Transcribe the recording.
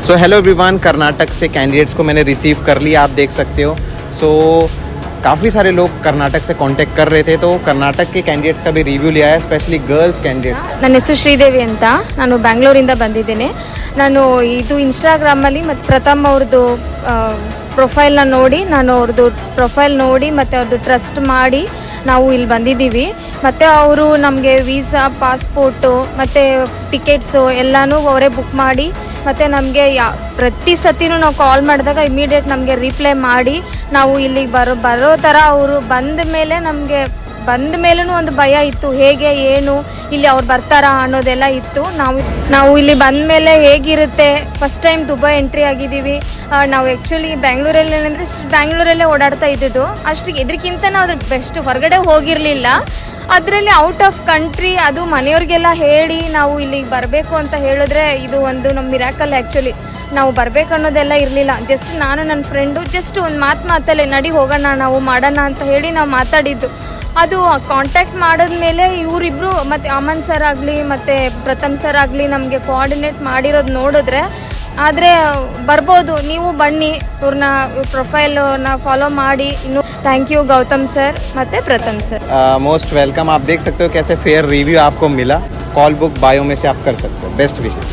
So hello everyone, Karnataka से candidates को मैंने रिसीव कर लिया, आप देख सकते हो। सो काफ़ी सारे लोग कर्नाटक से कांटेक्ट कर रहे थे, तो कर्नाटक के कैंडिडेट्स का भी रिव्यू लिया है, स्पेशली गर्ल्ಸ್ कैंडिडेट्ಸ್। ನನ್ನ ಹೆಸರು ಶ್ರೀದೇವಿ ಅಂತ, ನಾನು ಬ್ಯಾಂಗ್ಳೂರಿಂದ ಬಂದಿದ್ದೀನಿ. ನಾನು ಇದು ಇನ್ಸ್ಟಾಗ್ರಾಮಲ್ಲಿ ಮತ್ತು ಪ್ರಥಮ್ ಅವ್ರದ್ದು ಪ್ರೊಫೈಲ್ನ ನೋಡಿ, ನಾನು ಅವ್ರದ್ದು ಪ್ರೊಫೈಲ್ ನೋಡಿ ಮತ್ತು ಅವ್ರದ್ದು ಟ್ರಸ್ಟ್ ಮಾಡಿ ನಾವು ಇಲ್ಲಿ ಬಂದಿದ್ದೀವಿ. ಮತ್ತು ಅವರು ನಮಗೆ ವೀಸಾ, ಪಾಸ್ಪೋರ್ಟು ಮತ್ತು ಟಿಕೆಟ್ಸು ಎಲ್ಲನೂ ಅವರೇ ಬುಕ್ ಮಾಡಿ, ಮತ್ತು ನಮಗೆ ಪ್ರತಿ ಸತಿನೂ ನಾವು ಕಾಲ್ ಮಾಡಿದಾಗ ಇಮಿಡಿಯೇಟ್ ನಮಗೆ ರಿಪ್ಲೈ ಮಾಡಿ, ನಾವು ಇಲ್ಲಿಗೆ ಬರೋ ಥರ ಅವರು ಬಂದ ಮೇಲೂ ಒಂದು ಭಯ ಇತ್ತು, ಹೇಗೆ ಏನು ಇಲ್ಲಿ ಅವ್ರು ಬರ್ತಾರಾ ಅನ್ನೋದೆಲ್ಲ ಇತ್ತು. ನಾವು ಇಲ್ಲಿ ಬಂದ ಮೇಲೆ ಹೇಗಿರುತ್ತೆ, ಫಸ್ಟ್ ಟೈಮ್ ದುಬೈ ಎಂಟ್ರಿ ಆಗಿದ್ದೀವಿ. ನಾವು ಆ್ಯಕ್ಚುಲಿ ಬ್ಯಾಂಗ್ಳೂರಲ್ಲಿ ಏನಂದರೆ ಬ್ಯಾಂಗ್ಳೂರಲ್ಲೇ ಓಡಾಡ್ತಾ ಇದ್ದಿದ್ದು, ಅಷ್ಟಿಗೆ ಇದಕ್ಕಿಂತ ನಾವು ಅದ್ರ ಬೆಸ್ಟ್ ಹೊರಗಡೆ ಹೋಗಿರಲಿಲ್ಲ. ಅದರಲ್ಲಿ ಔಟ್ ಆಫ್ ಕಂಟ್ರಿ, ಅದು ಮನೆಯವ್ರಿಗೆಲ್ಲ ಹೇಳಿ ನಾವು ಇಲ್ಲಿಗೆ ಬರಬೇಕು ಅಂತ ಹೇಳಿದ್ರೆ ಇದು ಒಂದು ನಮ್ಮ ಮಿರಾಕಲ್. ಆ್ಯಕ್ಚುಲಿ ನಾವು ಬರಬೇಕು ಅನ್ನೋದೆಲ್ಲ ಇರಲಿಲ್ಲ. ಜಸ್ಟ್ ನಾನು ನನ್ನ ಫ್ರೆಂಡು ಜಸ್ಟ್ ಒಂದು ಮಾತಲ್ಲೇ ನಡಿ ಹೋಗೋಣ, ನಾವು ಮಾಡೋಣ ಅಂತ ಹೇಳಿ ನಾವು ಮಾತಾಡಿದ್ದು. ಅದು ಕಾಂಟ್ಯಾಕ್ಟ್ ಮಾಡಿದ್ಮೇಲೆ ಇವರಿಬ್ಬರು ಮತ್ತು ಅಮನ್ ಸರ್ ಆಗಲಿ ಮತ್ತು ಪ್ರಥಮ್ ಸರ್ ಆಗಲಿ ನಮಗೆ ಕೋಆರ್ಡಿನೇಟ್ ಮಾಡಿರೋದು ನೋಡಿದ್ರೆ, ಆದರೆ ಬರ್ಬೋದು, ನೀವು ಬನ್ನಿ, ಇವ್ರನ್ನ ಪ್ರೊಫೈಲ್ನ ಫಾಲೋ ಮಾಡಿ. ಇನ್ನು ಥ್ಯಾಂಕ್ ಯು ಗೌತಮ್ ಸರ್ ಮತ್ತು ಪ್ರಥಮ್ ಸರ್. Most welcome. आप देख सकते हो कैसे फेयर रिव्यू आपको मिला। कॉल बुक बायो में से आप कर सकते हो। Best wishes.